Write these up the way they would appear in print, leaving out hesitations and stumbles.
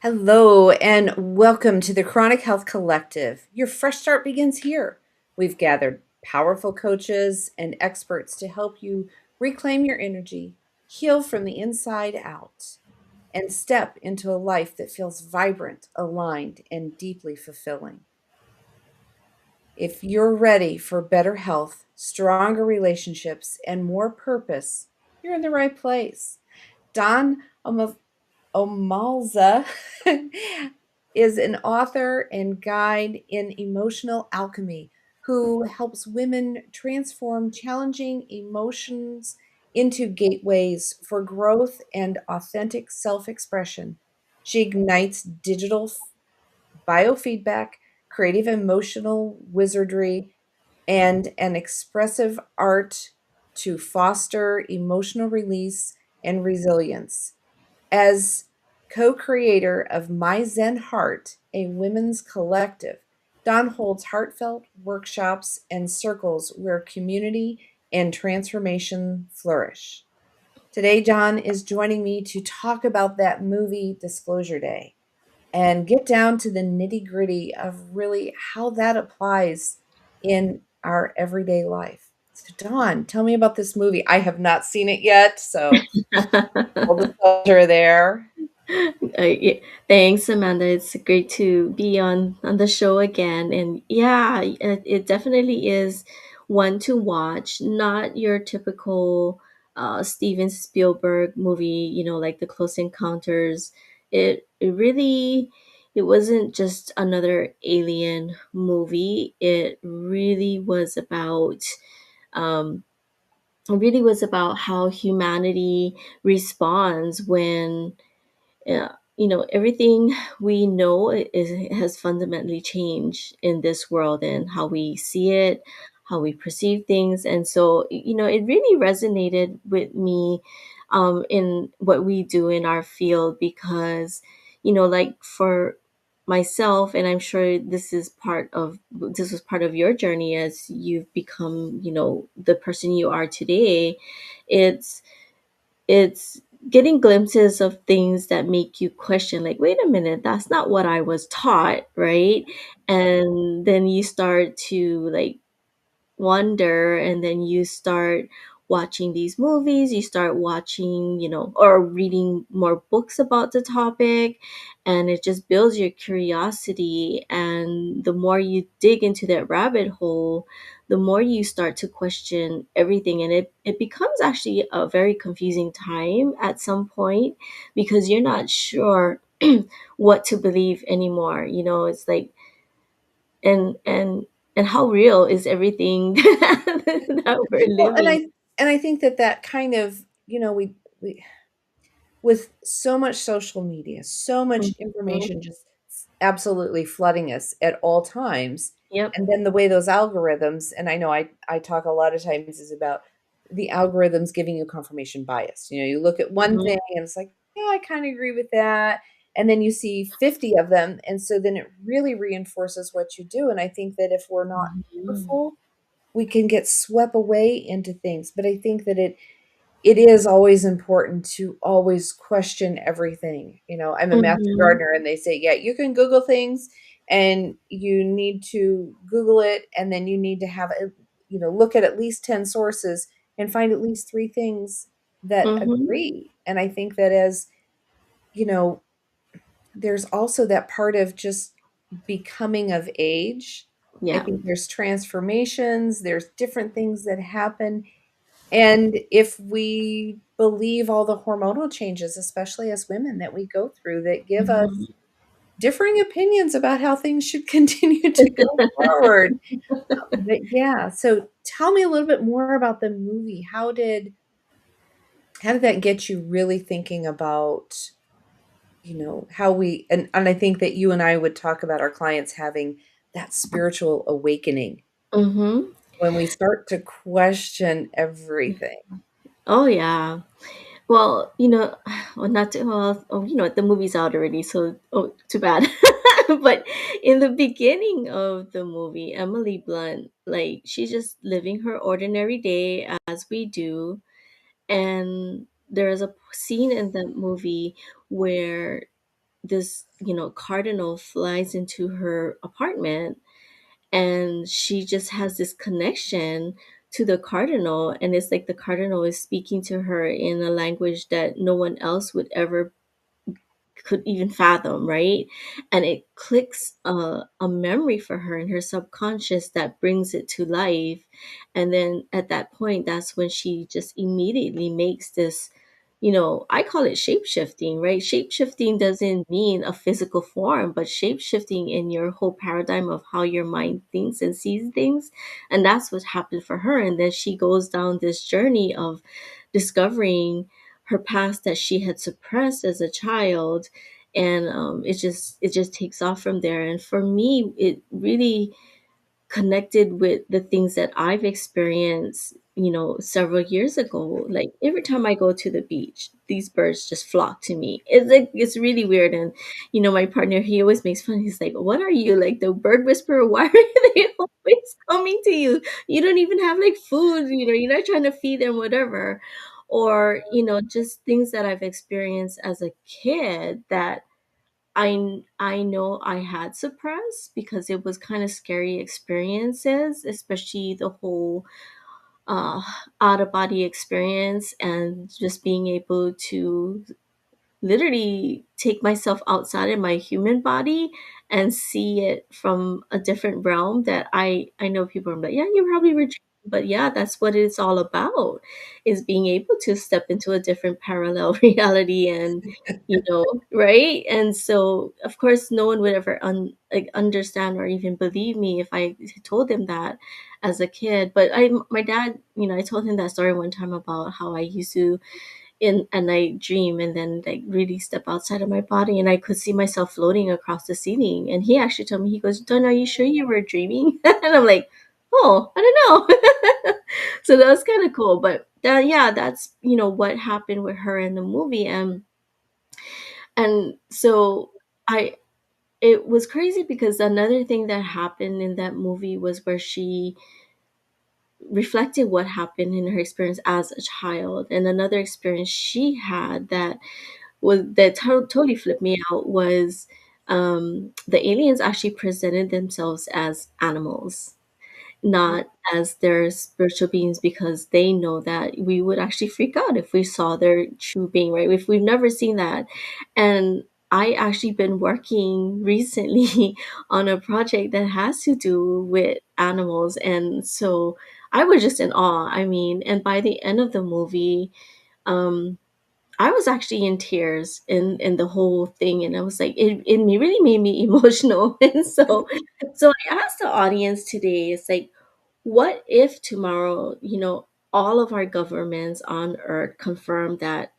Hello, and welcome to the Chronic Health Collective. Your fresh start begins here. We've gathered powerful coaches and experts to help you reclaim your energy, heal from the inside out, and step into a life that feels vibrant, aligned, and deeply fulfilling. If you're ready for better health, stronger relationships, and more purpose, you're in the right place. Dawn Omalza is an author and guide in emotional alchemy who helps women transform challenging emotions into gateways for growth and authentic self expression. She ignites digital biofeedback, creative emotional wizardry, and an expressive art to foster emotional release and resilience. As co creator of My Zen Heart, a women's collective, Dawn holds heartfelt workshops and circles where community and transformation flourish. Today, Dawn is joining me to talk about that movie Disclosure Day and get down to the nitty gritty of really how that applies in our everyday life. So, Dawn, tell me about this movie. I have not seen it yet, so full disclosure there. Yeah, thanks, Amanda. It's great to be on the show again. And yeah, it definitely is one to watch. Not your typical Steven Spielberg movie, like The Close Encounters. It wasn't just another alien movie. Um, it really was about how humanity responds when everything we know has fundamentally changed in this world and how we see it, how we perceive things. And so, it really resonated with me in what we do in our field because, like for myself, and I'm sure this was part of your journey as you've become, the person you are today. It's it's getting glimpses of things that make you question, like, wait a minute, that's not what I was taught, right? And then you start to like wonder, and then you start watching these movies, you start watching, or reading more books about the topic, and it just builds your curiosity. And the more you dig into that rabbit hole, the more you start to question everything, and it becomes actually a very confusing time at some point because you're not sure what to believe anymore. It's like, and how real is everything that we're Well, and living. I think that that kind of, we with so much social media, so much Mhm. information just absolutely flooding us at all times, Yep. and then the way those algorithms, and I know I talk a lot of times is about the algorithms giving you confirmation bias. You look at one Mhm. thing and it's like, "Yeah, I kinda agree with that," and then you see 50 of them, and so then it really reinforces what you do, and I think that if we're not Mhm. careful, we can get swept away into things, but I think that it is always important to always question everything. I'm a master Mhm. gardener and they say, yeah, you can Google things and you need to Google it and then you need to have look at least 10 sources and find at least three things that Mhm. agree. And I think that as, you know, there's also that part of just becoming of age. I Yeah. think there's transformations, there's different things that happen, and if we believe all the hormonal changes, especially as women, that we go through that give us Mhm. differing opinions about how things should continue to go forward. But yeah, so tell me a little bit more about the movie. How did that get you really thinking about, how we and I think that you and I would talk about our clients having that spiritual awakening Mhm. when we start to question everything. Oh yeah. Well, well, not to, well, oh, the movie's out already, so oh, too bad. But in the beginning of the movie, Emily Blunt, like, she's just living her ordinary day as we do, and there's a scene in the movie where this, cardinal flies into her apartment, and she just has this connection to the cardinal, and it's like the cardinal is speaking to her in a language that no one else would ever could even fathom, right? And it clicks a memory for her in her subconscious that brings it to life. And then at that point, that's when she just immediately makes this, I call it shape shifting, right? Shape shifting doesn't mean a physical form, but shape shifting in your whole paradigm of how your mind thinks and sees things. And that's what happened for her. And then she goes down this journey of discovering her past that she had suppressed as a child, and it just takes off from there. And for me, it really connected with the things that I've experienced, several years ago. Like every time I go to the beach, these birds just flock to me. It's like it's really weird. And my partner, he always makes fun. He's like, "What are you, like the bird whisperer? Why are they always coming to you? You don't even have like food. You're not trying to feed them, whatever." Or just things that I've experienced as a kid that I know I had suppressed because it was kind of scary experiences, especially the whole uh, out of body experience, and just being able to literally take myself outside of my human body and see it from a different realm that I know people are like, yeah, you probably were dreaming. But yeah, that's what it's all about, is being able to step into a different parallel reality. And right. And so of course no one would ever like understand or even believe me if I told them that as a kid. But my dad, I told him that story one time about how I used to in a night dream and then like really step outside of my body, and I could see myself floating across the ceiling. And he actually told me, he goes, "Don, are you sure you were dreaming?" And I'm like, "Oh, I don't know." So that was kind of cool. But yeah, that's what happened with her in the movie. And so I it was crazy because another thing that happened in that movie was where she reflected what happened in her experience as a child. And another experience she had that totally flipped me out was the aliens actually presented themselves as animals, not as their spiritual beings, because they know that we would actually freak out if we saw their true being, right? If we've never seen that. And I actually been working recently on a project that has to do with animals. And so I was just in awe. I mean, and by the end of the movie, um, I was actually in tears in the whole thing, and I was like, it really made me emotional. And so I asked the audience today, it's like, what if tomorrow, all of our governments on earth confirm that,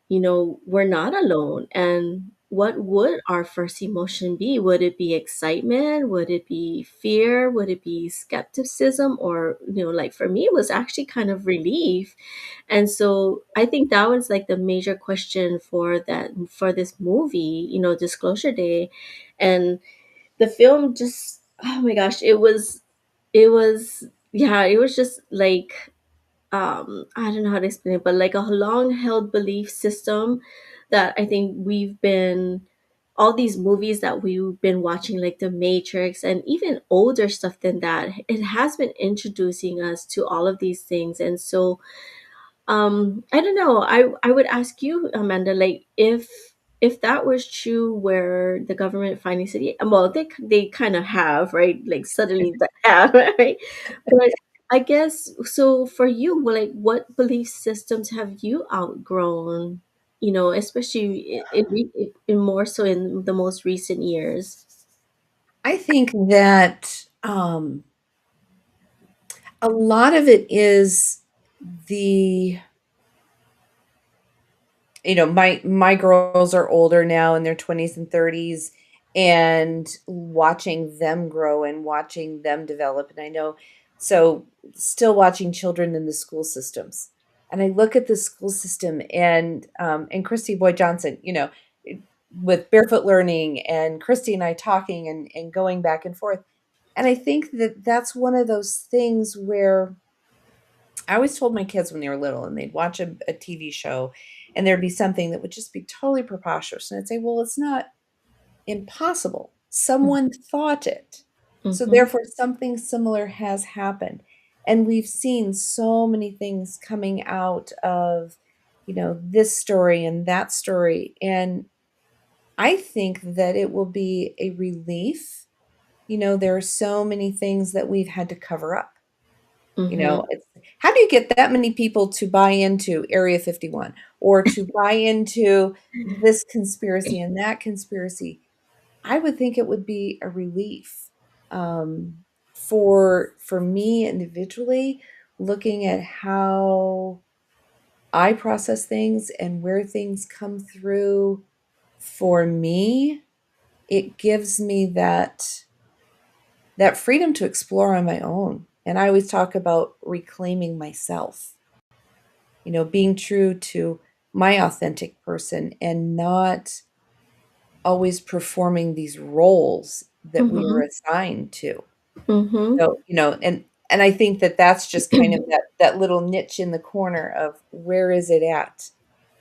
we're not alone? And what would our first emotion be? Would it be excitement? Would it be fear? Would it be skepticism? Or, like for me, it was actually kind of relief. And so I think that was like the major question for this movie, Disclosure Day. And the film just, oh my gosh, it was yeah, it was just like, I don't know how to explain it, but like a long held belief system that I think we've been all these movies that we've been watching, like The Matrix and even older stuff than that, it has been introducing us to all of these things. And so I don't know. I would ask you, Amanda, like if that was true, where the government finally said, yeah, well, they kind of have, right? Like suddenly they have, right? But I guess so. For you, well, like what belief systems have you outgrown? Especially in more so in the most recent years. I think that a lot of it is the my girls are older now in their 20s and 30s, and watching them grow and watching them develop. And I know, so still watching children in the school systems, and I look at the school system, and Christy Boyd Johnson, with barefoot learning, and Christy and I talking and going back and forth. And I think that that's one of those things where I always told my kids when they were little and they'd watch a TV show, and there'd be something that would just be totally preposterous. And I'd say, well, it's not. impossible. Someone thought it. So Mhm. therefore something similar has happened. And we've seen so many things coming out of, this story and that story. And I think that it will be a relief. There are so many things that we've had to cover up. Mhm. It's how do you get that many people to buy into Area 51 or to buy into this conspiracy and that conspiracy? I would think it would be a relief for me individually, looking at how I process things and where things come through for me. It gives me that freedom to explore on my own. And I always talk about reclaiming myself, being true to my authentic person and not always performing these roles that we were Mhm. assigned to. Mhm. So, and I think that that's just kind of that little niche in the corner of where is it at?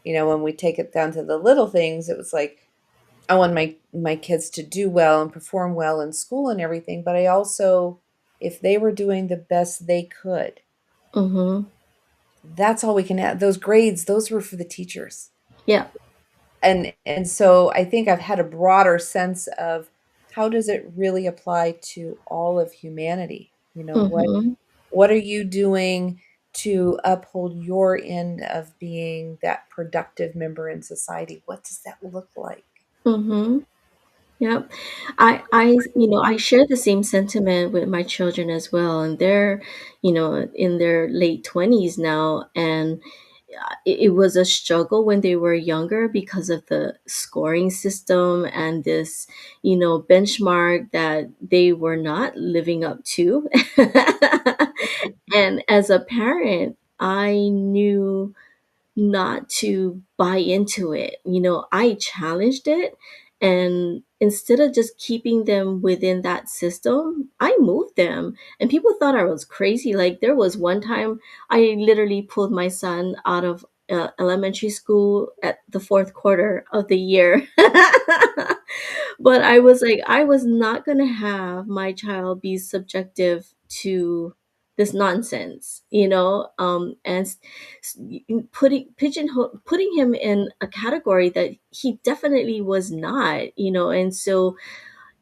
When we take it down to the little things, it was like I want my kids to do well and perform well in school and everything, but I also, if they were doing the best they could, Mhm. that's all we can add. Those grades, those were for the teachers. Yeah. And so I think I've had a broader sense of how does it really apply to all of humanity? Mhm. What are you doing to uphold your end of being that productive member in society? What does that look like? Mhm. Yep. I share the same sentiment with my children as well, and they're, in their late 20s now, and it was a struggle when they were younger because of the scoring system and this, benchmark that they were not living up to. And as a parent, I knew not to buy into it. I challenged it. And instead of just keeping them within that system, I moved them. And people thought I was crazy. Like, there was one time I literally pulled my son out of elementary school at the fourth quarter of the year. But I was like, I was not going to have my child be subjective to this nonsense, and putting him in a category that he definitely was not, and so,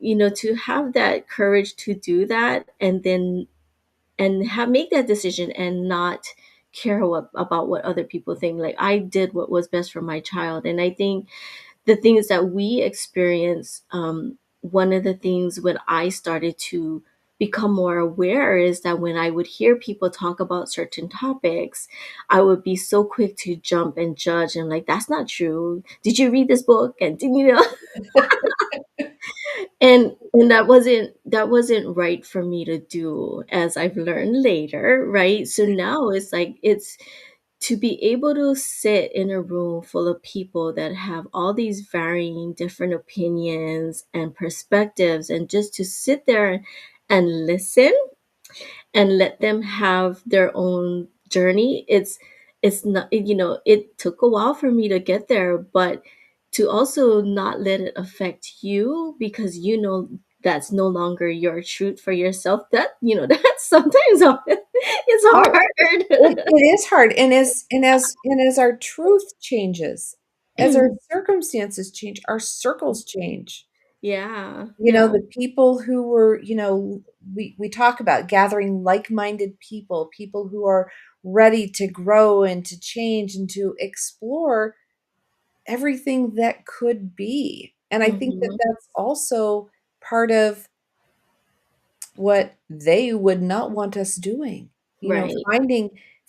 to have that courage to do that, and then and have make that decision and not care about what other people think. Like, I did what was best for my child. And I think the things that we experience, one of the things when I started to become more aware is that when I would hear people talk about certain topics, I would be so quick to jump and judge and like, that's not true. Did you read this book? And did you know? And that wasn't right for me to do, as I've learned later, right? So now it's like, it's to be able to sit in a room full of people that have all these varying different opinions and perspectives, and just to sit there and listen and let them have their own journey. It's not, it took a while for me to get there, but to also not let it affect you, because that's no longer your truth for yourself. That, that's sometimes hard. It's Hard. It, hard. it is hard. And as our truth changes, as our circumstances change, our circles change. Yeah, yeah. The people who were, we talk about gathering like-minded people who are ready to grow and to change and to explore everything that could be. And I think that Mhm. that's also part of what they would not want us doing. Right.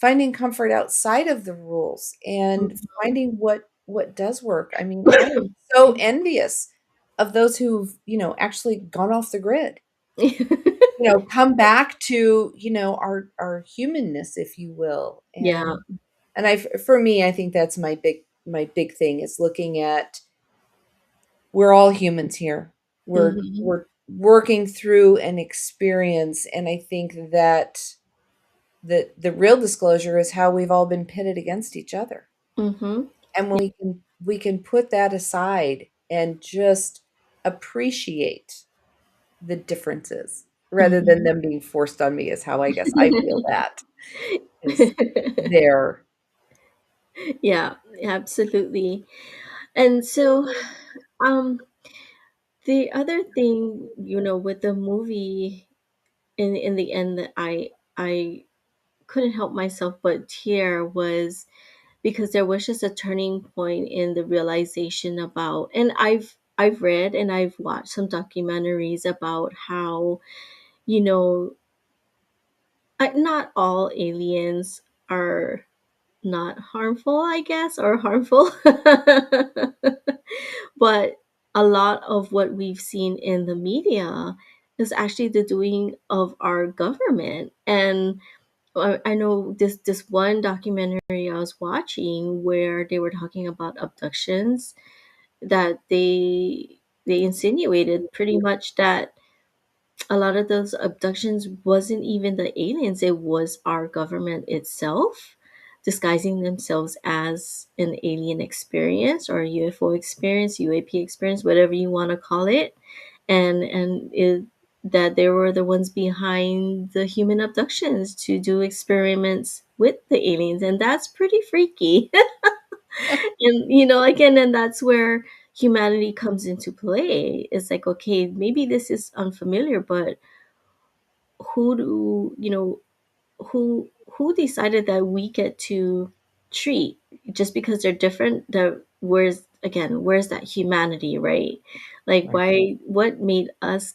Finding comfort outside of the rules and Mhm. finding what does work. I mean, I am so envious of those who've, actually gone off the grid. Come back to, our humanness, if you will. Yeah. And for me, I think that's my big thing is looking at we're all humans here. We're Mhm. we're working through an experience, and I think that the real disclosure is how we've all been pitted against each other. Mhm. And when we can put that aside and just appreciate the differences rather than Mhm. them being forced on me is how I guess I feel that is there. Yeah, absolutely. And so, um, the other thing, with the movie, in the end, that I couldn't help myself but tear was because there was just a turning point in the realization about, and I've read and I've watched some documentaries about how, you know not all aliens are not harmful, I guess, or harmful. But a lot of what we've seen in the media is actually the doing of our government. And I know this one documentary I was watching where they were talking about abductions, that they insinuated pretty much that a lot of those abductions wasn't even the aliens, it was our government itself disguising themselves as an alien experience or a UFO experience, UAP experience, whatever you want to call it. That they were the ones behind the human abductions to do experiments with the aliens, and that's pretty freaky. And again, and that's where humanity comes into play. It's like, okay, maybe this is unfamiliar, but who do you know who decided that we get to treat just because they're different? Where's that humanity, right? Like, Right. why, what made us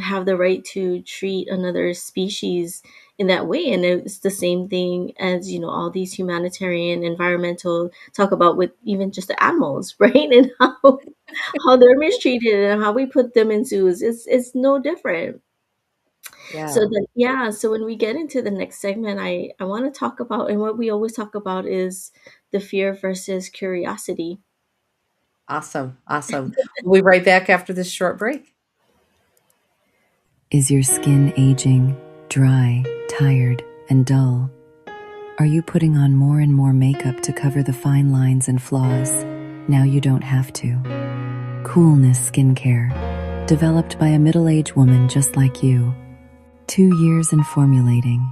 have the right to treat another species in that way? And it's the same thing as all these humanitarian environmental talk about with even just the animals, right? And how they're mistreated and how we put them in zoos, it's no different. So Yeah. then, yeah, so when we get into the next segment, I want to talk about, and what we always talk about is the fear versus curiosity. Awesome. Awesome. We'll be right back after this short break. Is your skin aging, dry, tired, and dull? Are you putting on more and more makeup to cover the fine lines and flaws? Now you don't have to. Coolness Skincare, developed by a middle-aged woman just like you. 2 years in formulating.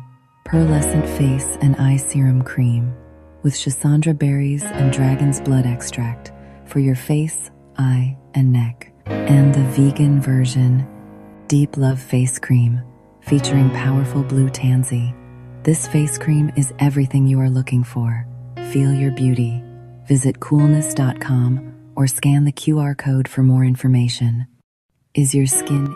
Pearlescent face and eye serum cream with Schisandra berries and dragon's blood extract for your face, eye, and neck. And the vegan version, Deep Love Face Cream, featuring powerful blue tansy. This face cream is everything you are looking for. Feel your beauty. Visit coolness.com or scan the QR code for more information. Is your skin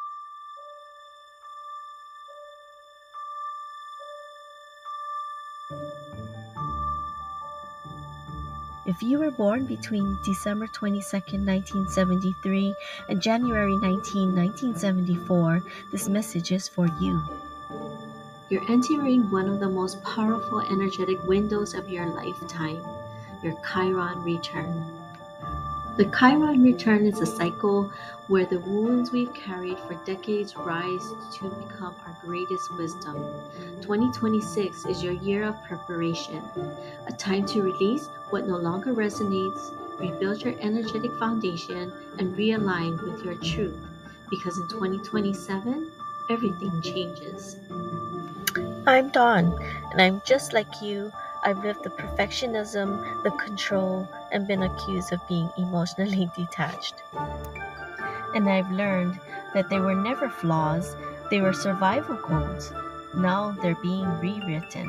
If you were born between December 22nd, 1973 and January 1974, this message is for you. You're entering one of the most powerful energetic windows of your lifetime, your Chiron return. The Chiron return is a cycle where the wounds we've carried for decades rise to become our greatest wisdom. 2026 is your year of preparation, a time to release what no longer resonates, rebuild your energetic foundation, and realign with your truth. Because in 2027, everything changes. I'm Dawn, and I'm just like you. I've lived the perfectionism, the control, and been accused of being emotionally detached. And I've learned that they were never flaws, they were survival codes. Now they're being rewritten.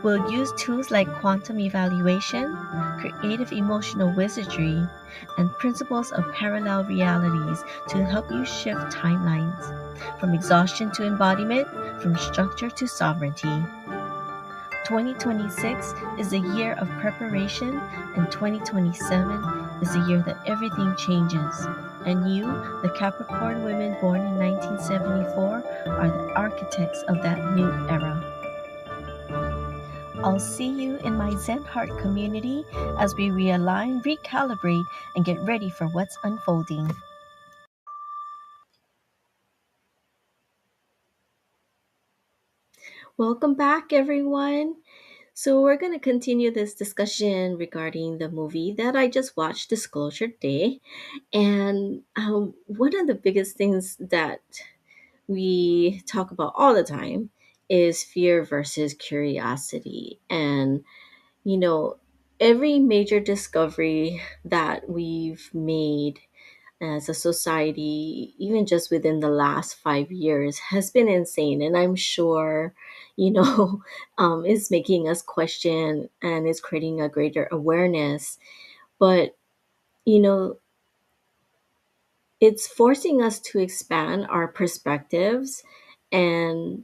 We'll use tools like quantum evaluation, creative emotional wizardry, and principles of parallel realities to help you shift timelines from exhaustion to embodiment, from structure to sovereignty. 2026 is a year of preparation, and 2027 is the year that everything changes. And you, the Capricorn women born in 1974, are the architects of that new era. I'll see you in my Zen Heart community as we realign, recalibrate, and get ready for what's unfolding. Welcome back, everyone. So we're going to continue this discussion regarding the movie that I just watched, Disclosure Day. And one of the biggest things that we talk about all the time is fear versus curiosity. And, you know, every major discovery that we've made as a society, even just within the last 5 years, has been insane. And I'm sure, is making us question and is creating a greater awareness. But, you know, it's forcing us to expand our perspectives. And,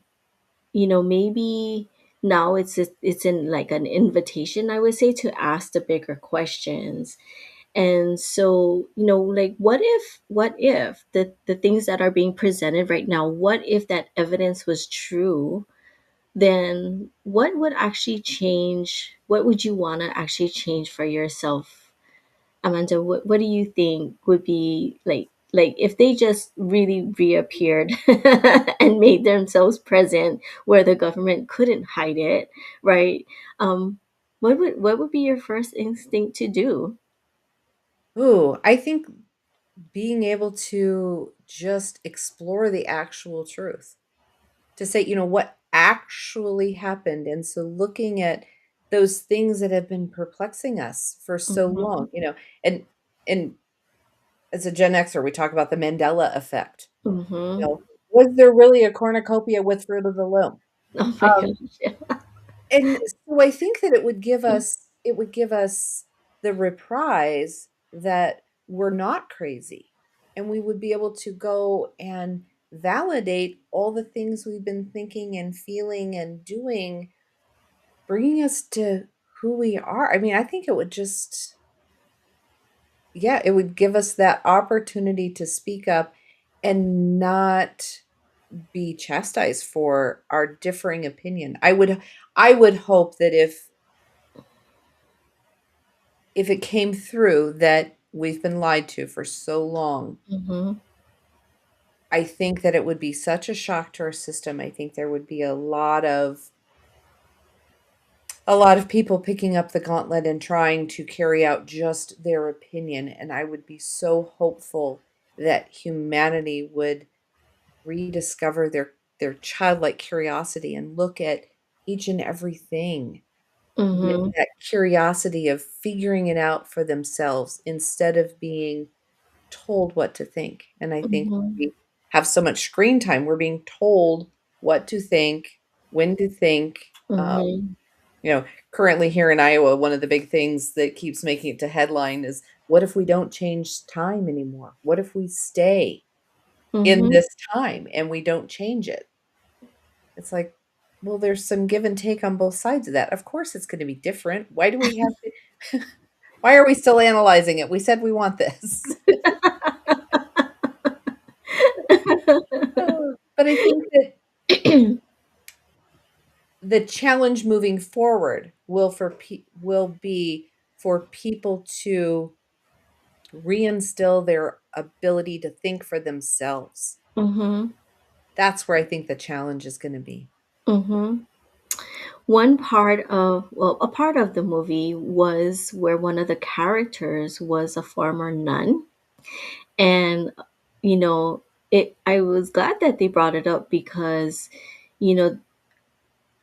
maybe now it's in like an invitation, I would say, to ask the bigger questions. And so, like, what if the things that are being presented right now, what if that evidence was true? Then what would actually change? What would you want to actually change for yourself, Amanda? What do you think would be like if they just really reappeared and made themselves present where the government couldn't hide it, right? Um, what would be your first instinct to do? Ooh, I think being able to just explore the actual truth, to say, what actually happened. And so looking at those things that have been perplexing us for so Mm-hmm. long, and as a Gen Xer, we talk about the Mandela effect. You Mm-hmm. know, was there really a cornucopia with Fruit of the Loom? Oh my Um, gosh. Yeah. and so I think that it would give us the reprise that we're not crazy, and we would be able to go and validate all the things we've been thinking and feeling and doing, bringing us to who we are. I mean, I think it would just, yeah, it would give us that opportunity to speak up and not be chastised for our differing opinion. I would hope that if it came through that we've been lied to for so long, Mm-hmm. I think that it would be such a shock to our system. I think there would be a lot of people picking up the gauntlet and trying to carry out just their opinion, and I would be so hopeful that humanity would rediscover their childlike curiosity and look at each and everything with Mm-hmm. that curiosity of figuring it out for themselves instead of being told what to think. And I think Mm-hmm. we have so much screen time, we're being told what to think, when to think. Mm-hmm. You know, currently here in Iowa, one of the big things that keeps making it to headline is, what if we don't change time anymore? What if we stay in Mm-hmm. this time and we don't change it? It's like, well, there's some give and take on both sides of that. Of course it's gonna be different. Why do we have to why are we still analyzing it? We said we want this. But I think that the challenge moving forward will be for people to reinstill their ability to think for themselves. Mm-hmm. That's where I think the challenge is gonna be. Mm-hmm. A part of the movie was where one of the characters was a former nun. And, you know, I was glad that they brought it up because, you know,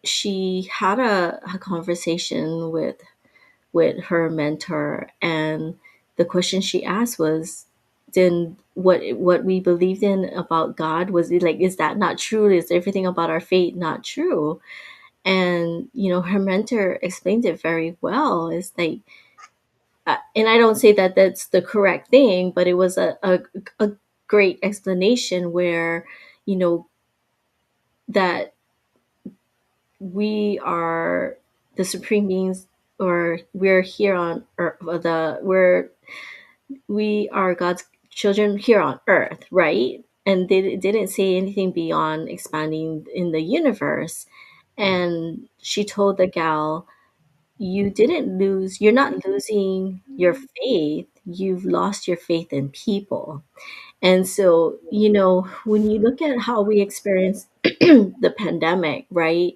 she had a conversation with her mentor, and the question she asked was, then what we believed in about God, was it like, is that not true? Is everything about our faith not true? And her mentor explained it very well. It's like, and I don't say that that's the correct thing, but it was a great explanation where you know that we are the supreme beings, or we're here on earth, we are God's children here on earth, right? And they didn't say anything beyond expanding in the universe. And she told the gal, you're not losing your faith, you've lost your faith in people. And so, when you look at how we experience the pandemic, right?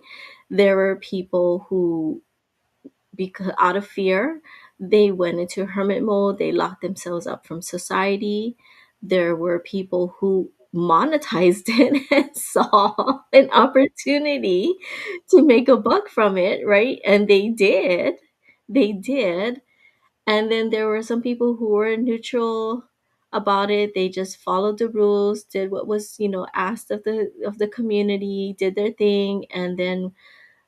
There were people who because out of fear, they went into hermit mode, they locked themselves up from society. There were people who monetized it and saw an opportunity to make a buck from it, right? And they did. They did. And then there were some people who were neutral about it. They just followed the rules, did what was, asked of the community, did their thing, and then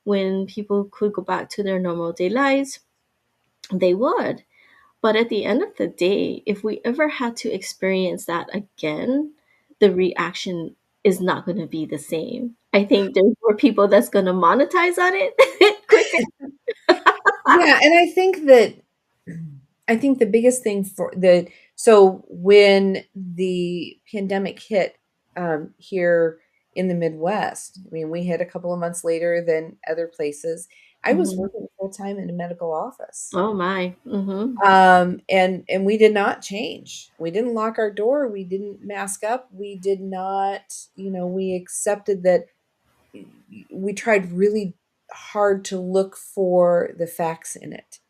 when people could go back to their normal day lives, they would. But at the end of the day, if we ever had to experience that again, the reaction is not going to be the same. I think there's more people that's going to monetize on it quicker. Yeah, and I think the biggest thing for the so when the pandemic hit here in the Midwest, I mean, we hit a couple of months later than other places. I was Mhm. working full time in a medical office. Oh my. Mhm. And we did not change. We didn't lock our door. We didn't mask up. We did not, we accepted that we tried really hard to look for the facts in it.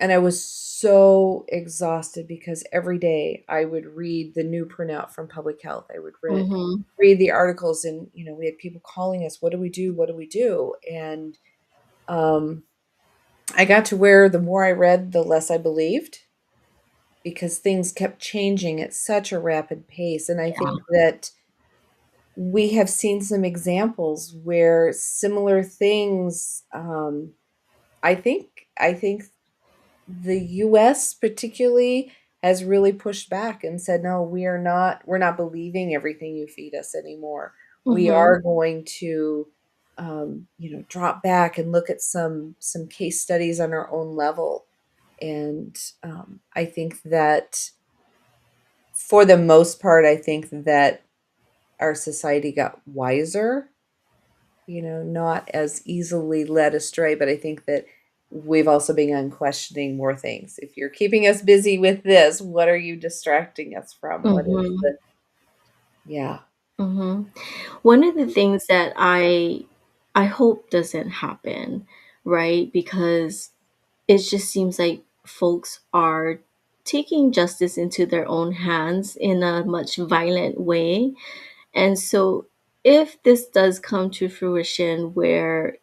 And I was so exhausted because every day I would read the new printout from public health. I would Mhm. read the articles, and we had people calling us, what do we do? What do we do? And um, I got to where the more I read, the less I believed because things kept changing at such a rapid pace. And I think Yeah. that we have seen some examples where similar things, I think the US particularly has really pushed back and said, no, we're not believing everything you feed us anymore. We Mhm. are going to drop back and look at some case studies on our own level. And I think that for the most part, I think that our society got wiser, not as easily led astray, but I think that we've also begun questioning more things. If you're keeping us busy with this, what are you distracting us from? What is Mhm. the yeah. Mhm. One of the things that I hope doesn't happen, right? Because it just seems like folks are taking justice into their own hands in a much violent way. And so if this does come to fruition where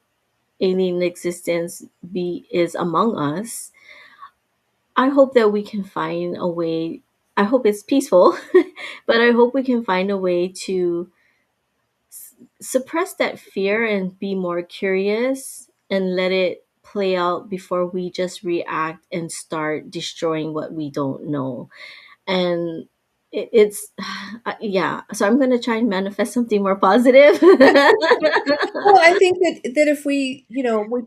alien existence be is among us, I hope that we can find a way. I hope it's peaceful, but I hope we can find a way to suppress that fear and be more curious and let it play out before we just react and start destroying what we don't know. And it's yeah, so I'm going to try and manifest something more positive. Well, I think that if we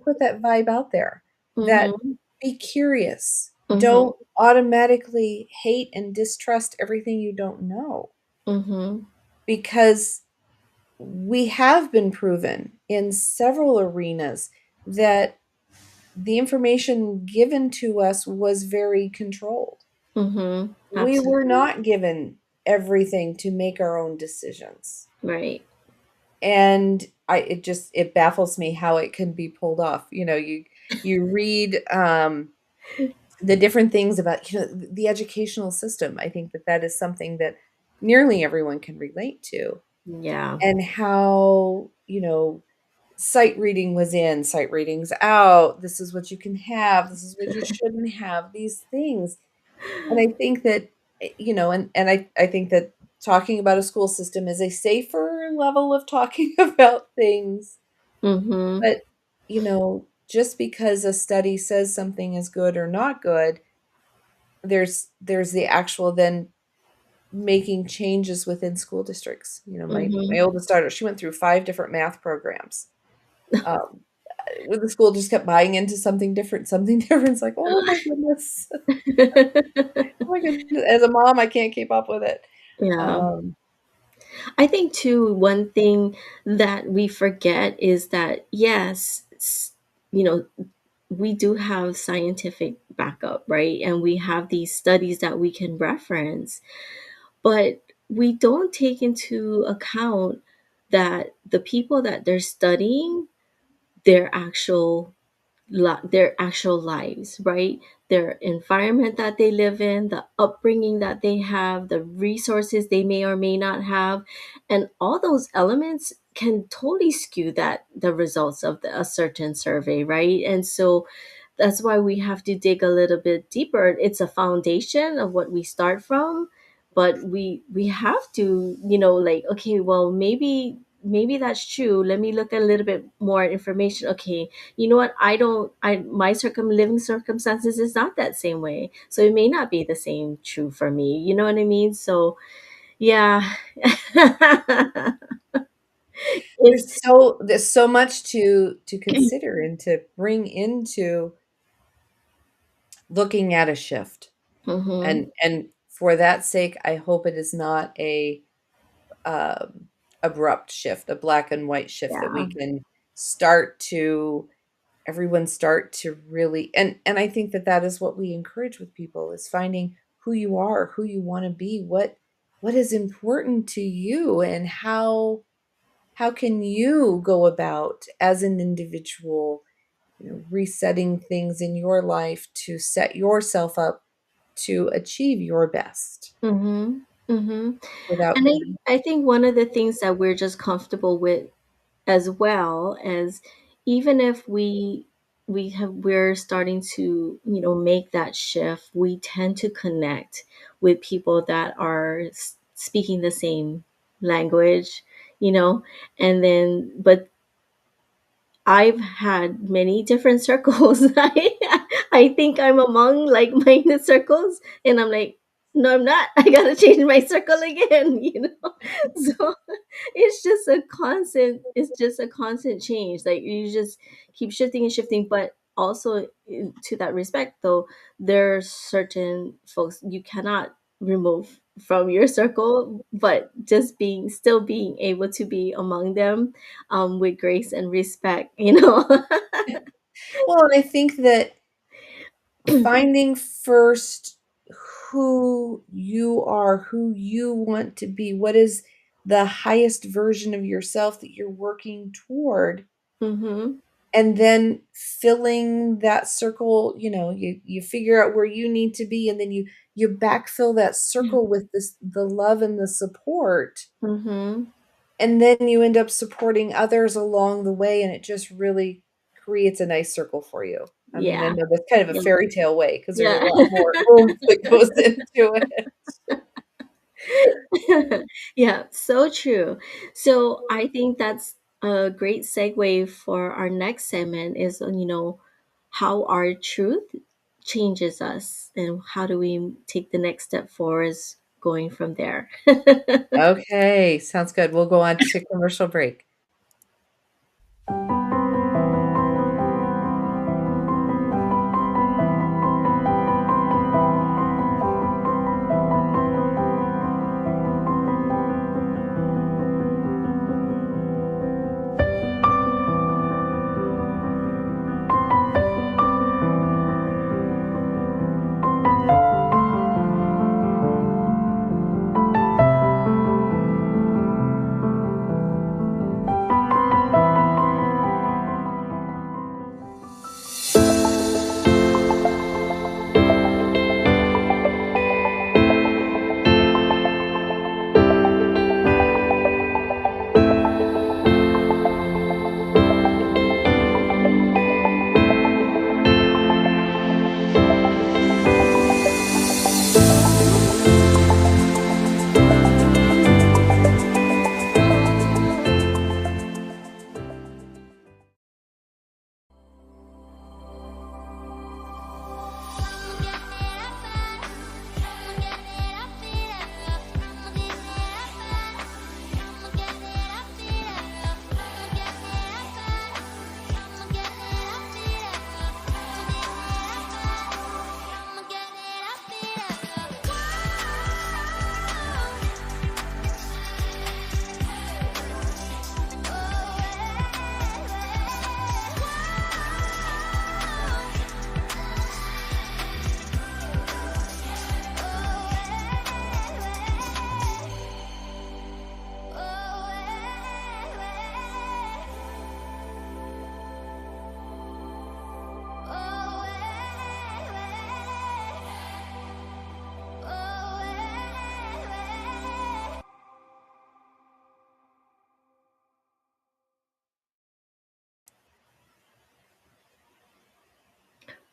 put that vibe out there, that Mhm. be curious. Mhm. Don't automatically hate and distrust everything you don't know Mhm. because we have been proven in several arenas that the information given to us was very controlled. Mhm. We were Absolutely. not given everything to make our own decisions. Right. And it baffles me how it can be pulled off. You read the different things about the educational system. I think that is something that nearly everyone can relate to. Yeah. And how, sight reading was in, sight reading's out. This is what you can have. This is what you shouldn't have. These things, and I think that and I think that talking about a school system is a safer level of talking about things. Mhm. But just because a study says something is good or not good, there's the actual then making changes within school districts. My Mhm. oldest daughter, she went through 5 different math programs. Um, when the school just kept buying into something different, something different. It's like, "Oh my goodness. Oh my goodness." As a mom, I can't keep up with it. Yeah. Um, I think too, one thing that we forget is that yes, you know, we do have scientific backup, right? And we have these studies that we can reference, but we don't take into account that the people that they're studying, their actual their actual lives, right? Their environment that they live in, the upbringing that they have, the resources they may or may not have, and all those elements can totally skew that the results of a certain survey, right? And so that's why we have to dig a little bit deeper. It's a foundation of what we start from, but we have to, like, okay, well, maybe that's true. Let me look at a little bit more information. Okay, you know what? My living circumstances is not that same way, so it may not be the same true for me. You know what I mean? So yeah, it's There's so much to consider and to bring into looking at a shift. mm-hmm, And for that sake, I hope it is not a abrupt shift, a black and white shift that yeah, we can start to everyone start to really and I think that that is what we encourage with people is finding who you are, who you want to be, what is important to you and how can you go about as an individual, resetting things in your life to set yourself up to achieve your best mm-hmm, mm-hmm. without And I think one of the things that we're just comfortable with, as well as, even if we're starting to, make that shift, we tend to connect with people that are speaking the same language, you know and then, but I've had many different circles. I think I'm among like-minded circles, and I'm like, no, I'm not. I gotta change my circle again. So it's just a constant change. Like, you just keep shifting and shifting. But also, to that respect, though, there are certain folks you cannot remove from your circle, but just being able to be among them, with grace and respect. well, and I think that finding first who you are, who you want to be, what is the highest version of yourself that you're working toward, Mm-hmm. and then filling that circle, you figure out where you need to be, and then you backfill that circle with the love and the support, Mm-hmm. and then you end up supporting others along the way, and it just really creates a nice circle for you. I mean, I Yeah. know that's kind of a Yeah. fairy tale way because there's a Yeah. lot more oomph that goes into it. Yeah, so true. So I think that's a great segue for our next segment is, how our truth changes us, and how do we take the next step forward, going from there. Okay, sounds good. We'll go on to commercial break.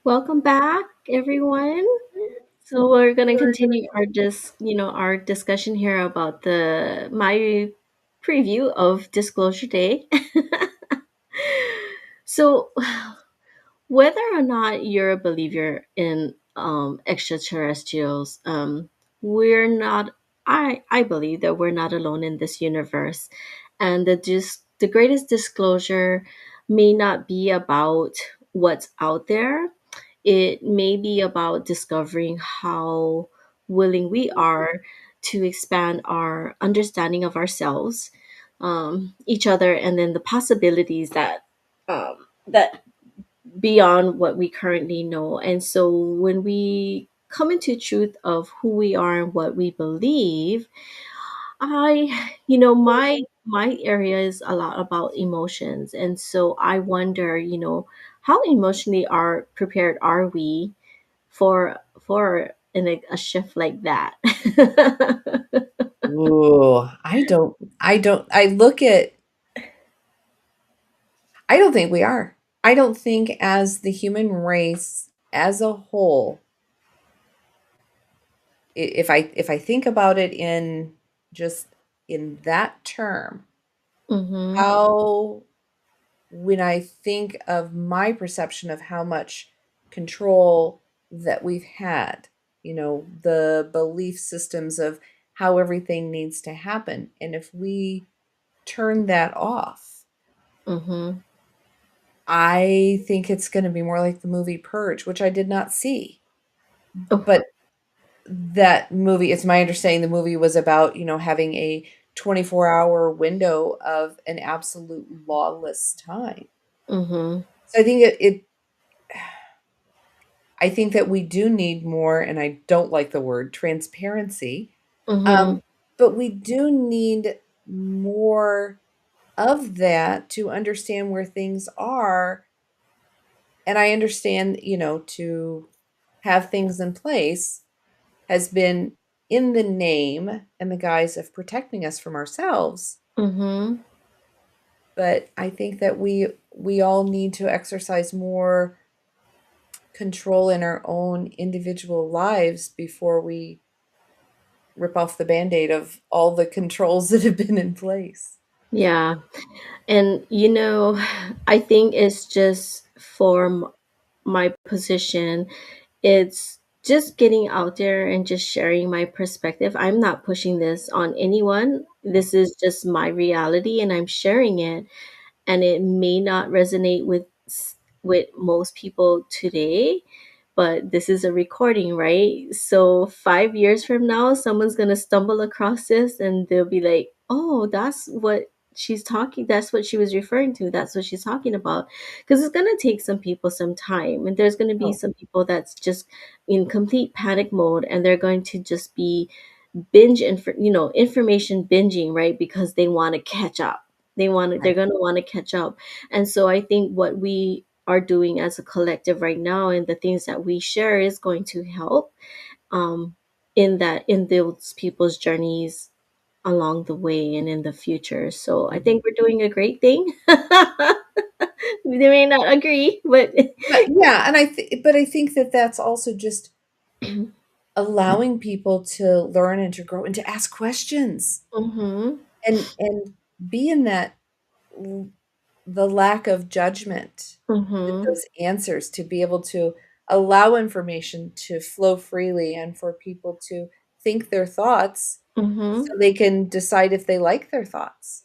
Welcome back, everyone. So we're gonna continue our our discussion here about the my preview of Disclosure Day. So whether or not you're a believer in extraterrestrials, we're not. I believe that we're not alone in this universe, and the greatest disclosure may not be about what's out there. It may be about discovering how willing we are to expand our understanding of ourselves, each other, and then the possibilities that beyond what we currently know. And so when we come into truth of who we are and what we believe, my area is a lot about emotions. And so I wonder, how emotionally are prepared are we for a shift like that? Ooh, I look at I don't think we are. I don't think as the human race as a whole, if I think about it in just in that term, Mhm. how when I think of my perception of how much control that we've had, the belief systems of how everything needs to happen, and if we turn that off, Mhm. I think it's going to be more like the movie Purge, which I did not see. Oh. But that movie, it's my understanding the movie was about, having a 24-hour window of an absolute lawless time. Mhm. So I think that we do need more, and I don't like the word transparency, Mhm. um, but we do need more of that to understand where things are. And I understand, to have things in place has been in the name and the guise of protecting us from ourselves. Mhm. But I think that we all need to exercise more control in our own individual lives before we rip off the band-aid of all the controls that have been in place. Yeah. And I think it's just for my position, it's just getting out there and just sharing my perspective. I'm not pushing this on anyone. Yeah. This is just my reality and I'm sharing it, and it may not resonate with most people today, but this is a recording, right? So 5 years from now someone's going to stumble across this and they'll be like, "Oh, that's what she was referring to, that's what she's talking about." Because it's going to take some people some time, and there's going to be Oh, some people that's just in complete panic mode, and they're going to just be information binging, right? Because they want to catch up. They're right. going to want to catch up. And so I think what we are doing as a collective right now and the things that we share is going to help, um in those people's journeys along the way and in the future. So I Mhm. think we're doing a great thing. They may not agree, but But yeah, and but I think that that's also just allowing people to learn and to grow and to ask questions mhm. and be in that the lack of judgment with Mhm. those answers, to be able to allow information to flow freely and for people to think their thoughts Mhm. so they can decide if they like their thoughts.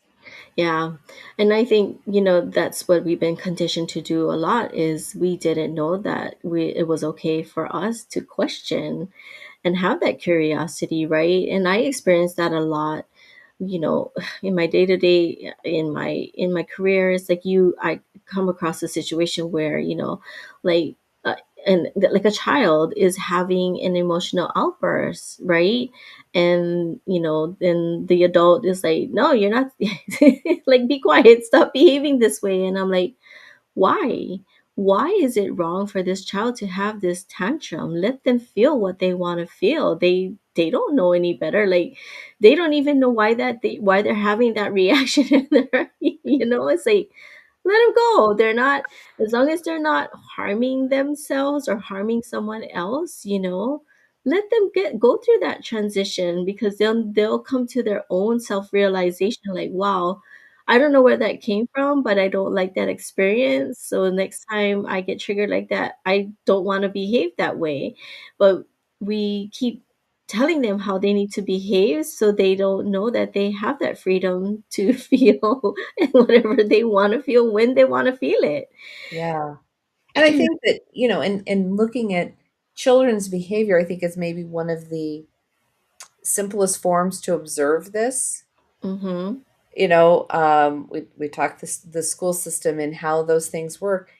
Yeah. And I think, that's what we've been conditioned to do a lot is we didn't know that it was okay for us to question and have that curiosity, right? And I experienced that a lot, in my day to day, in my career. It's like I come across a situation where, like, like a child is having an emotional outburst, right? And then the adult is like, "No, you're not." Like, be quiet, stop behaving this way. And I'm like, why? Why is it wrong for this child to have this tantrum? Let them feel what they want to feel. They don't know any better. Like, they don't even know why they're having that reaction in there. It's like, let them go. They're not, as long as they're not harming themselves or harming someone else, let them get go through that transition, because they'll come to their own self-realization like, wow, I don't know where that came from, but I don't like that experience. So next time I get triggered like that, I don't want to behave that way. But we keep telling them how they need to behave, so they don't know that they have that freedom to feel whatever they want to feel when they want to feel it. Yeah. And I think that, in looking at children's behavior, I think is maybe one of the simplest forms to observe this. Mhm. We talked the school system and how those things work.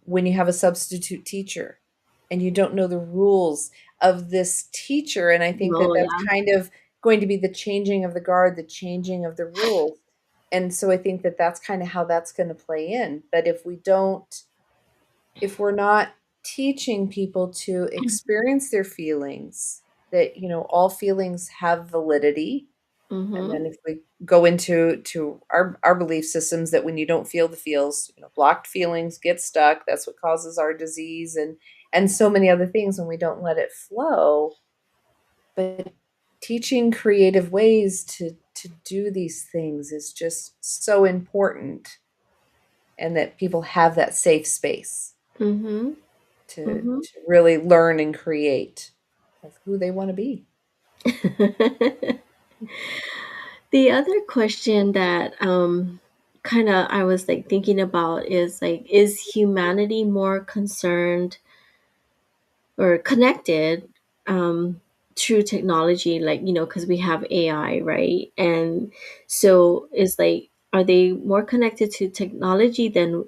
When you have a substitute teacher and you don't know the rules of this teacher, and I think that Oh, that's yeah. kind of going to be the changing of the guard, the changing of the rules. And so I think that that's kind of how that's going to play in. But if we're not teaching people to experience their feelings, that all feelings have validity, and Mhm. then if we go into our belief systems that when you don't feel the feels, blocked feelings get stuck, that's what causes our disease, and so many other things when we don't let it flow. But teaching creative ways to do these things is just so important, and that people have that safe space Mhm. Mhm. to really learn and create of who they want to be. The other question that kind of I was like thinking about is like, is humanity more concerned or connected through technology, like, because we have AI, right? And so it's like, are they more connected to technology than,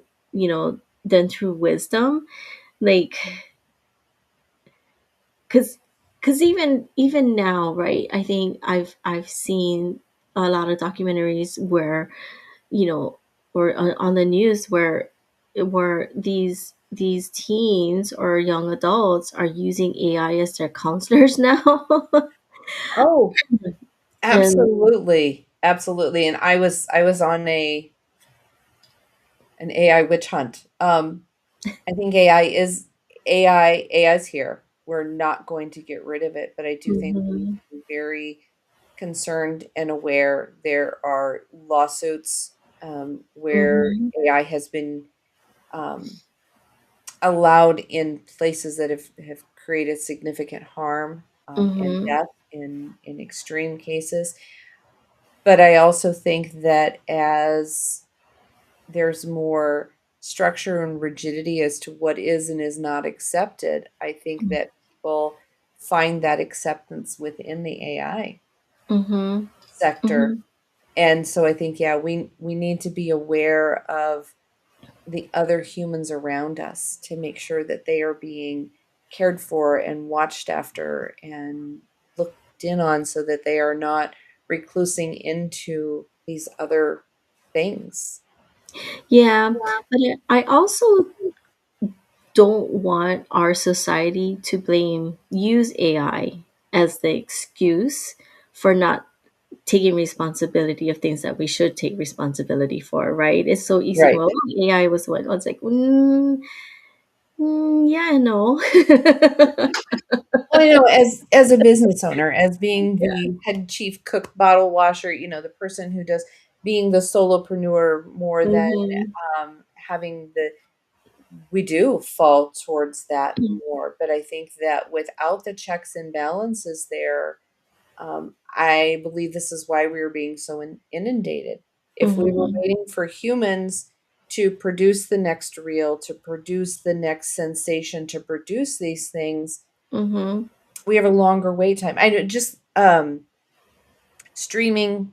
than through wisdom? Like, because even now, right? I think I've seen a lot of documentaries where, you know or on the news where these teens or young adults are using AI as their counselors now. Oh, And absolutely, absolutely, and I was on an AI witch hunt. I think AI is here. We're not going to get rid of it, but I do think we need mhm, to be very concerned and aware. There are lawsuits, where mhm, AI has been, um, allowed in places that have created significant harm, and mhm, death in extreme cases. But I also think that as there's more structure and rigidity as to what is and is not accepted, I think that people find that acceptance within the AI mhm, sector. mhm, And so I think, yeah, we need to be aware of the other humans around us to make sure that they are being cared for and watched after and looked in on, so that they are not reclusing into these other things. yeah. But I also don't want our society to use AI as the excuse for not taking responsibility of things that we should take responsibility for, right? It's so easy to Right. go, oh, AI was what? I was like, yeah, no. Well, as a business owner, as being Yeah. the head chief cook, bottle washer, the person who does being the solopreneur more than, Mhm. having we do fall towards that more. But I think that without the checks and balances there, I believe this is why we were being so inundated. If we were Mhm. waiting for humans to produce the next reel, to produce the next sensation, to produce these things, Mhm. we have a longer wait time. I know, just streaming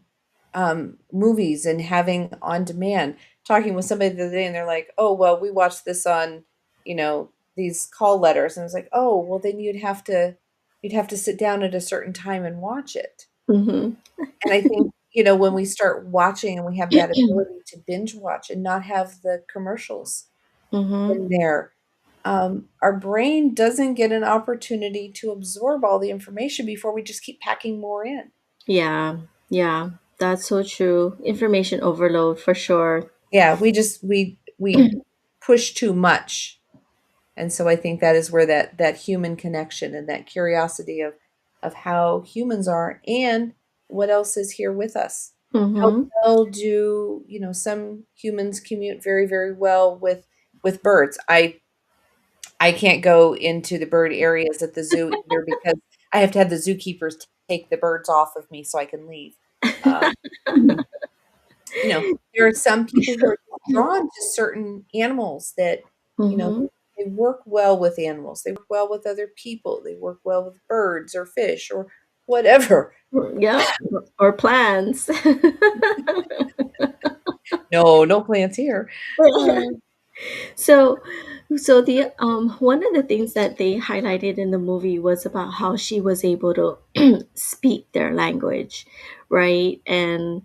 movies and having on demand. Talking with somebody the other day, and they're like, "Oh, well, we watched this on, these call letters," and I was like, "Oh, well, then you'd have to sit down at a certain time and watch it." Mhm. And I think, when we start watching and we have that ability to binge watch and not have the commercials Mhm. in there, our brain doesn't get an opportunity to absorb all the information before we just keep packing more in. Yeah. Yeah. That's so true. Information overload for sure. Yeah, we push too much. And so I think that is where that human connection and that curiosity of how humans are and what else is here with us. How Mm-hmm. well do, some humans commute very, very well with birds. I can't go into the bird areas at the zoo either because I have to have the zookeepers take the birds off of me so I can leave. Um, there are some people who are drawn to certain animals that, you know, Mm-hmm. they work well with animals. They work well with other people. They work well with birds or fish or whatever. Yep. Or plants. No, no plants here. Uh, So, so the one of the things that they highlighted in the movie was about how she was able to speak their language, right, and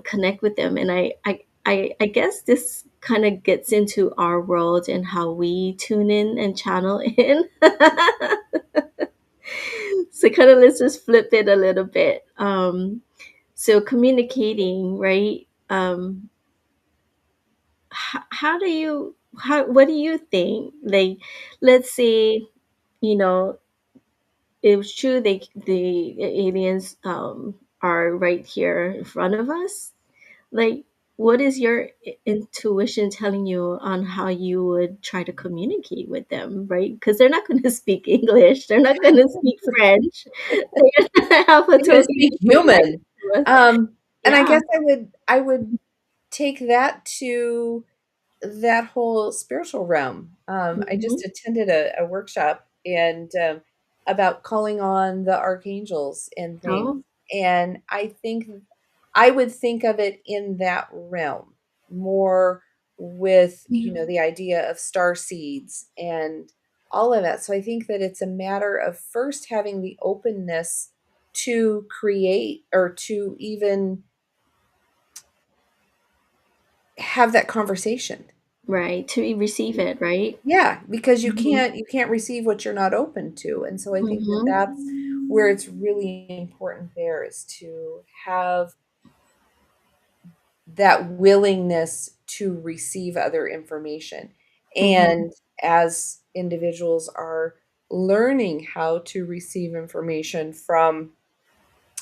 connect with them. And I guess this kind of gets into our world and how we tune in and channel in. So kind of let's just flip it a little bit. So communicating, right? How do you how what do you think, like, let's say, you know it was true, the aliens are right here in front of us, like, what is your intuition telling you on how you would try to communicate with them, right? Because they're not going to speak English, they're not going to speak French, they're going to have a they're gonna totally speak different language human. to us. And I Yeah. guess I would take that to that whole spiritual realm. I Hmm. just attended a workshop and about calling on the archangels and things. Oh. And I would think of it in that realm more with, the idea of star seeds and all of that. So I think that it's a matter of first having the openness to create or to even have that conversation. Right, to receive it, right. Yeah, because you Hmm. can't receive what you're not open to, and so I think that Hmm. that's where it's really important there is to have that willingness to receive other information. Hmm. And as individuals are learning how to receive information from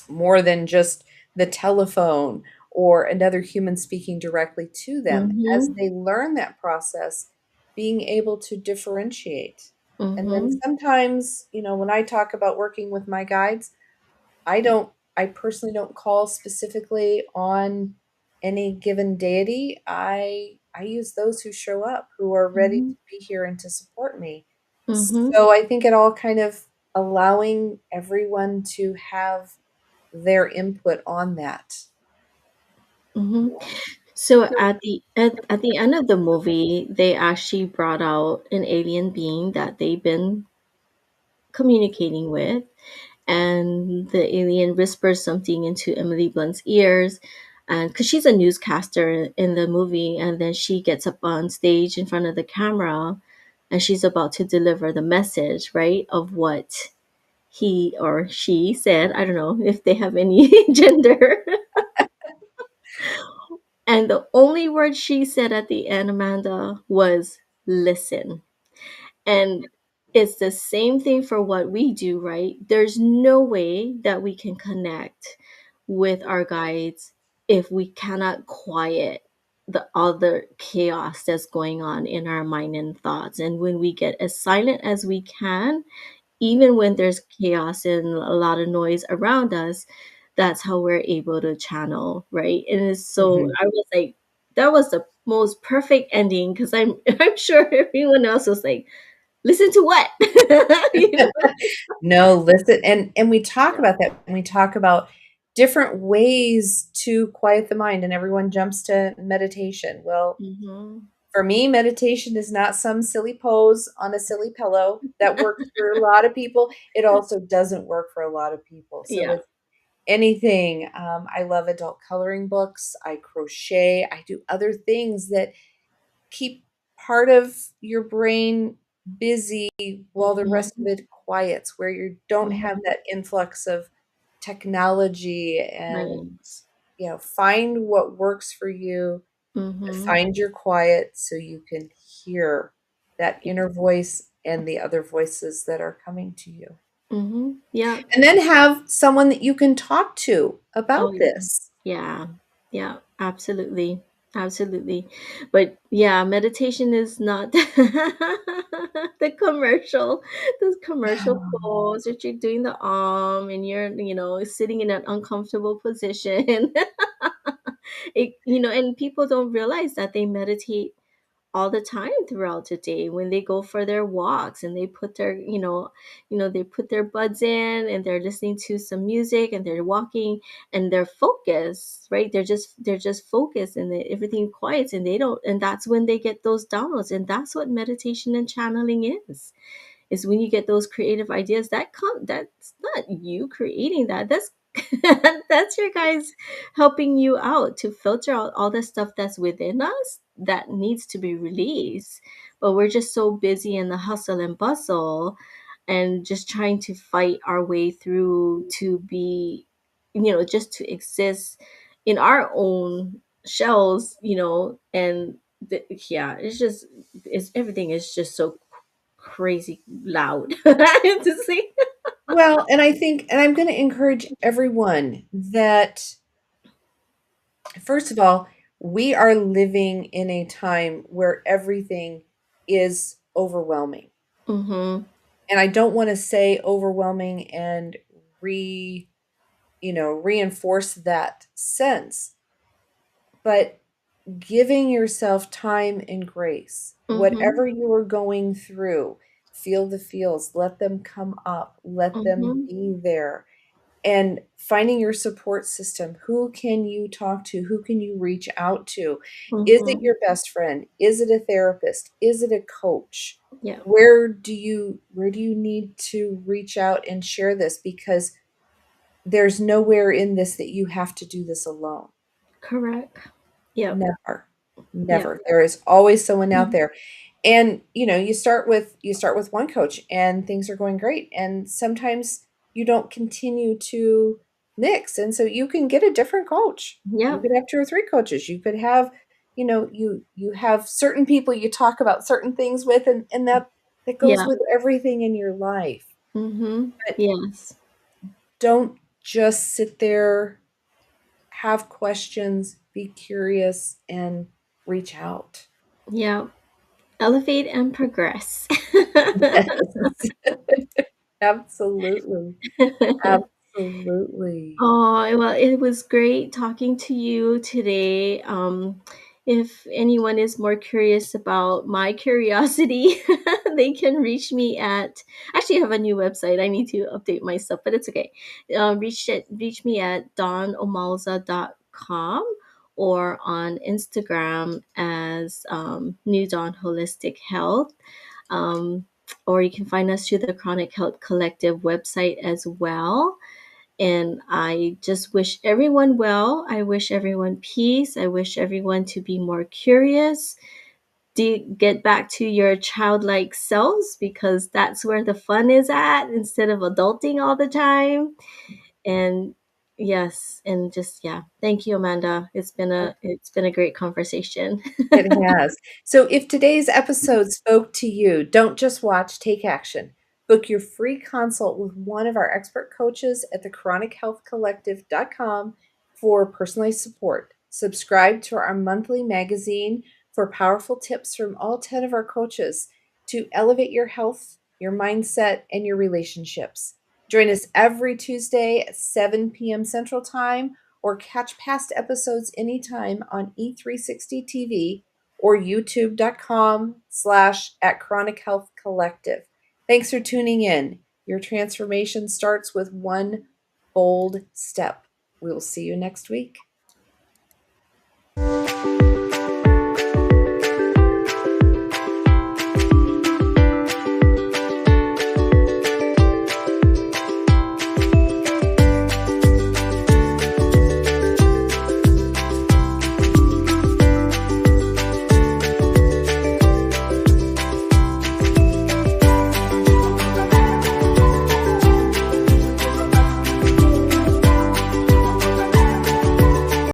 more than just the telephone or another human speaking directly to them, as Mhm, they learn that process, being able to differentiate. And then mhm, sometimes, when I talk about working with my guides, I personally don't call specifically on any given deity. I use those who show up, who are ready mhm, to be here and to support me. mhm, So I think it all kind of allowing everyone to have their input on that. mhm. So at the end of the movie, they actually brought out an alien being that they've been communicating with, and the alien whispers something into Emily Blunt's ears, and because she's a newscaster in the movie, and then she gets up on stage in front of the camera, and she's about to deliver the message, right, of what he or she said. I don't know if they have any gender. And the only word she said at the end, Amanda, was listen. And it's the same thing for what we do, right? There's no way that we can connect with our guides if we cannot quiet the other chaos that's going on in our mind and thoughts. And when we get as silent as we can, even when there's chaos and a lot of noise around us, that's how we're able to channel, right? And it's so, Mhm. I was like, that was the most perfect ending because I'm I'm sure everyone else was like, listen to what? You know? No, listen, and we talk Yeah. about that when we talk about different ways to quiet the mind, and everyone jumps to meditation. Well, Mm-hmm. for me, meditation is not some silly pose on a silly pillow that works for a lot of people. It also doesn't work for a lot of people. So Yeah. it's anything. I love adult coloring books. I crochet. I do other things that keep part of your brain busy while the rest of Mm-hmm. it quiets, where you don't have Mm-hmm. that influx of technology Right. and find what works for you Mhm. Find your quiet so you can hear that inner voice and the other voices that are coming to you. Mhm. Yeah. And then have someone that you can talk to Oh, about yeah. this. Yeah. Yeah, absolutely. Absolutely. But yeah, meditation is not those commercial No. pose that you're doing the arm and you're, sitting in an uncomfortable position. And people don't realize that they meditate all the time throughout the day when they go for their walks and they put they put their buds in and they're listening to some music and they're walking and they're focused, right? They're just focused and everything quiets and they don't and that's when they get those downloads, and that's what meditation and channeling is when you get those creative ideas that's not you creating that's that's your guys helping you out to filter out all the stuff that's within us that needs to be released. But we're just so busy in the hustle and bustle and just trying to fight our way through to be, just to exist in our own shells, and yeah, it's everything is just so crazy loud. To see. Well, and I think, and I'm going to encourage everyone that, first of all, we are living in a time where everything is overwhelming. Mm-hmm. And I don't want to say overwhelming and reinforce that sense, but giving yourself time and grace, Mm-hmm. whatever you are going through, feel the feels, let them come up, let them Mm-hmm. be there, and finding your support system. Who can you talk to? Who can you reach out to? Is it Mm-hmm. your best friend? Is it a therapist? Is it a coach? Yeah. Where do you need to reach out and share this? Because there's nowhere in this that you have to do this alone. Correct. Yep. Never. Yep. Never. There is always someone out Mhm. there. And, you start with one coach and things are going great. And sometimes you don't continue to mix. And so you can get a different coach. You Yep. could have two or three coaches. You could have, you have certain people you talk about certain things with, and that goes Yeah. with everything in your life. Mm-hmm. But Yes. don't just sit there, have questions, be curious, and reach out. Yep. Elevate and progress. Yes. Absolutely. Absolutely. Oh, well, it was great talking to you today. If anyone is more curious about my curiosity, they can reach me at. Actually, I have a new website. I need to update my stuff, but it's okay. Reach me at dawnomalza.com or on Instagram as New Dawn Holistic Health. Um, or you can find us through the Chronic Health Collective website as well. And I just wish everyone well. I wish everyone peace. I wish everyone to be more curious, get back to your childlike selves because that's where the fun is at instead of adulting all the time. And yes, and just yeah. Thank you, Amanda. It's been a great conversation. It has. So if today's episode spoke to you, don't just watch, take action. Book your free consult with one of our expert coaches at thechronichealthcollective.com for personalized support. Subscribe to our monthly magazine for powerful tips from all 10 of our coaches to elevate your health, your mindset, and your relationships. Join us every Tuesday at 7 p.m. Central Time or catch past episodes anytime on E360 TV or youtube.com/at Chronic Health Collective. Thanks for tuning in. Your transformation starts with one bold step. We will see you next week.